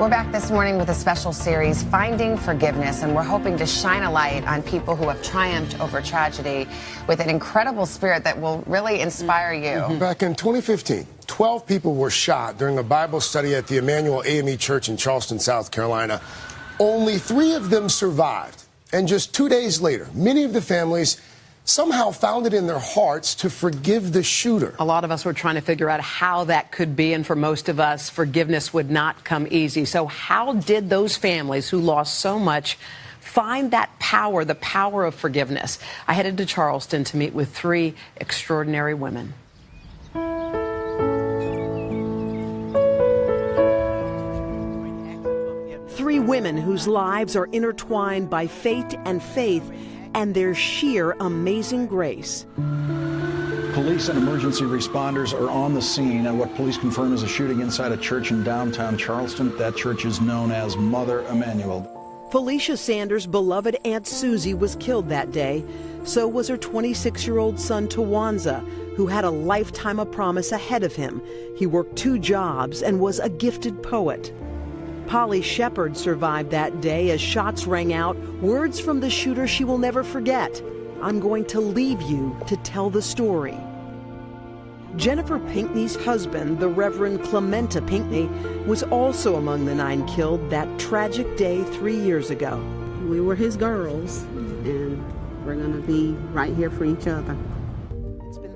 We're back this morning with a special series, Finding Forgiveness, and we're hoping to shine a light on people who have triumphed over tragedy with an incredible spirit that will really inspire you. Back in 2015, 12 people were shot during a Bible study at the Emanuel AME Church in Charleston, South Carolina. Only 3 of them survived. And just 2 days later, many of the families somehow found it in their hearts to forgive the shooter. A lot of us were trying to figure out how that could be, and for most of us, forgiveness would not come easy. So how did those families who lost so much find that power, the power of forgiveness? I headed to Charleston to meet with 3 extraordinary women. 3 women whose lives are intertwined by fate and faith and their sheer amazing grace. Police and emergency responders are on the scene at what police confirm is a shooting inside a church in downtown Charleston. That church is known as Mother Emanuel. Felicia Sanders' beloved Aunt Susie was killed that day. So was her 26-year-old son, Tawanza, who had a lifetime of promise ahead of him. He worked 2 jobs and was a gifted poet. Polly Sheppard survived that day as shots rang out, words from the shooter she will never forget. I'm going to leave you to tell the story. Jennifer Pinckney's husband, the Reverend Clementa Pinckney, was also among the 9 killed that tragic day 3 years ago. We were his girls, and we're going to be right here for each other.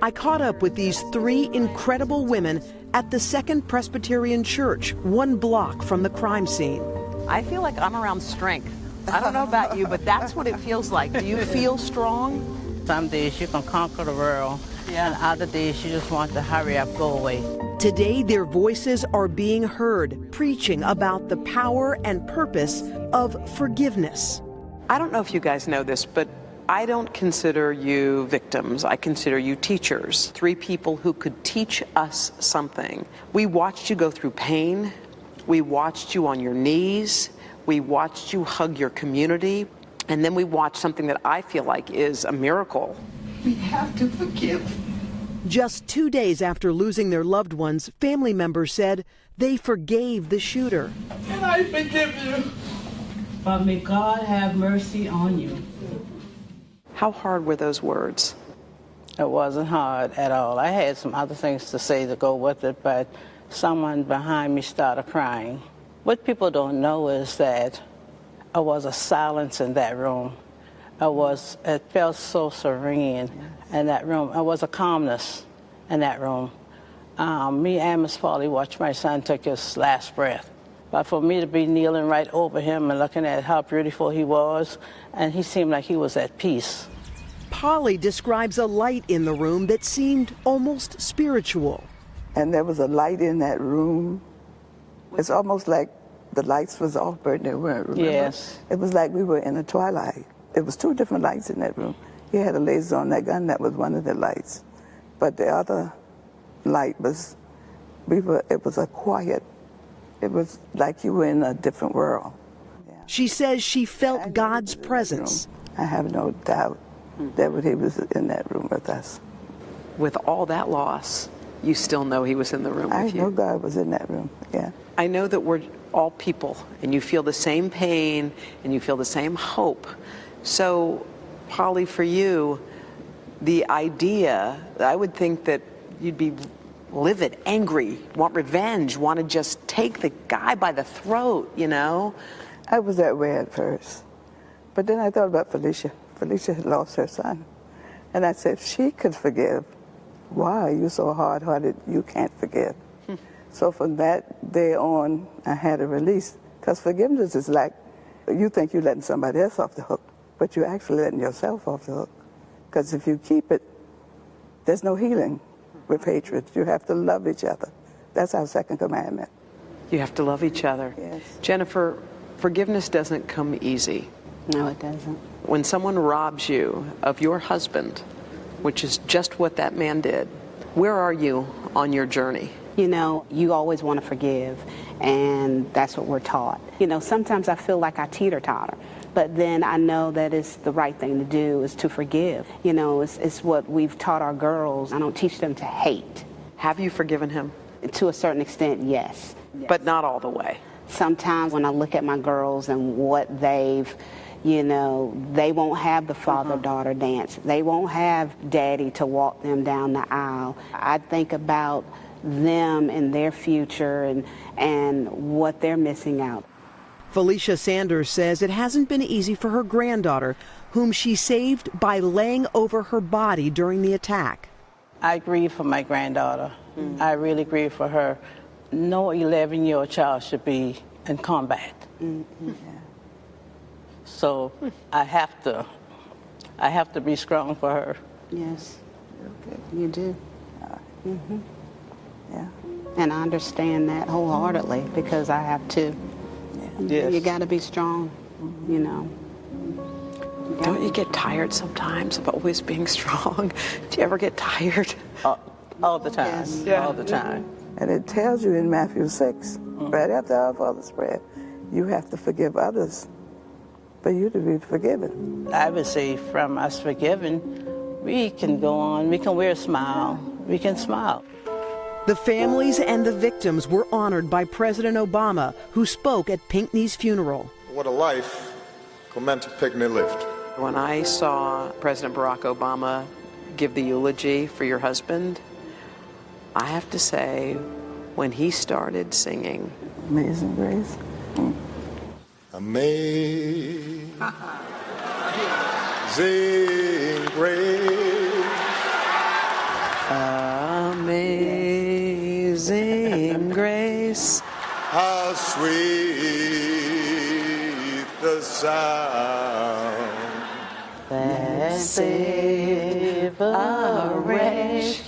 I caught up with these 3 incredible women at the Second Presbyterian Church, 1 block from the crime scene. I feel like I'm around strength. I don't know about you, but that's what it feels like. Do you feel strong? Some days you can conquer the world, and other days you just want to hurry up, go away. Today, their voices are being heard, preaching about the power and purpose of forgiveness. I don't know if you guys know this, but I don't consider you victims. I consider you teachers. 3 people who could teach us something. We watched you go through pain. We watched you on your knees. We watched you hug your community. And then we watched something that I feel like is a miracle. We have to forgive. Just 2 days after losing their loved ones, family members said they forgave the shooter. And I forgive you. But may God have mercy on you. How hard were those words? It wasn't hard at all. I had some other things to say to go with it, but someone behind me started crying. What people don't know is that there was a silence in that room. It felt so serene in that room. There was a calmness in that room. Me and Miss Polly watched my son take his last breath. But for me to be kneeling right over him and looking at how beautiful he was, and he seemed like he was at peace. Polly describes a light in the room that seemed almost spiritual. And there was a light in that room. It's almost like the lights was off, but they weren't, remember? Yes. It was like we were in a twilight. It was 2 different lights in that room. He had a laser on that gun, that was one of the lights. But the other light was, it was a quiet. It was like you were in a different world. Yeah. She says she felt God's presence. I have no doubt that he was in that room with us. With all that loss, you still know he was in the room with you. I know God was in that room, yeah. I know that we're all people, and you feel the same pain, and you feel the same hope. So, Polly, for you, the idea, I would think that you'd be livid, angry, want revenge, want to just take the guy by the throat, you know? I was that way at first. But then I thought about Felicia. Felicia had lost her son. And I said, if she could forgive, why are you so hard-hearted you can't forgive? So from that day on, I had a release. Because forgiveness is like, you think you're letting somebody else off the hook, but you're actually letting yourself off the hook. Because if you keep it, there's no healing with hatred. You have to love each other. That's our 2nd commandment. You have to love each other. Yes. Jennifer, forgiveness doesn't come easy. No, it doesn't. When someone robs you of your husband, which is just what that man did, where are you on your journey? You know, you always want to forgive, and that's what we're taught. You know, sometimes I feel like I teeter-totter, but then I know that it's the right thing to do is to forgive. You know, it's what we've taught our girls. I don't teach them to hate. Have you forgiven him? To a certain extent, yes. But not all the way. Sometimes when I look at my girls and what they've, you know, they won't have the father-daughter dance. They won't have daddy to walk them down the aisle. I think about them and their future and what they're missing out. Felicia Sanders says it hasn't been easy for her granddaughter, whom she saved by laying over her body during the attack. I grieve for my granddaughter. I really grieve for her. No 11-year-old child should be in combat. So I have to be strong for her. Yes, you do. Yeah. And I understand that wholeheartedly because I have to. Yes. You got to be strong, you know. Don't you get tired sometimes of always being strong? Do you ever get tired? All the time. Yes. All the time. And it tells you in Matthew 6, right after our Father's prayer, you have to forgive others for you to be forgiven. I would say from us forgiving, we can go on, we can wear a smile, we can smile. The families and the victims were honored by President Obama, who spoke at Pinckney's funeral. What a life Clementa Pinckney lived. When I saw President Barack Obama give the eulogy for your husband, I have to say, when he started singing, Amazing Grace. Amazing grace. Amazing Grace. How sweet the sound That save a wretch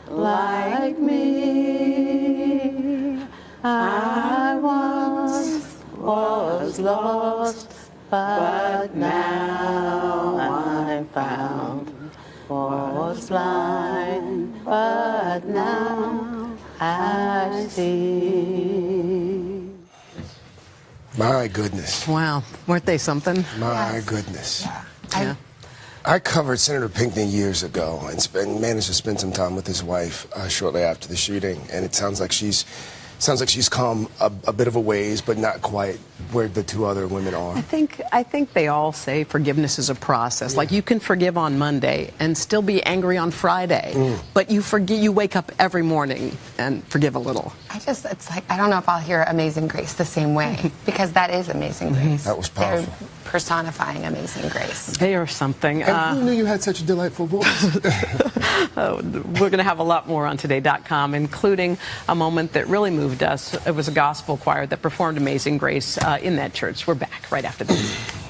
like me. I once was lost, but now I'm found. Was blind, but now I see. My goodness. Wow, weren't they something? My goodness. Yeah. I covered Senator Pinckney years ago and managed to spend some time with his wife shortly after the shooting, and it sounds like she's come a bit of a ways, but not quite where the two other women are. I think they all say forgiveness is a process. Like, you can forgive on Monday and still be angry on Friday, but you wake up every morning and forgive a little. It's like, I don't know if I'll hear Amazing Grace the same way, because that is Amazing Grace. That was powerful. They're personifying Amazing Grace. They are something. And who knew you had such a delightful voice? We're going to have a lot more on Today.com, including a moment that really moved us. It was a gospel choir that performed Amazing Grace in that church. We're back right after this.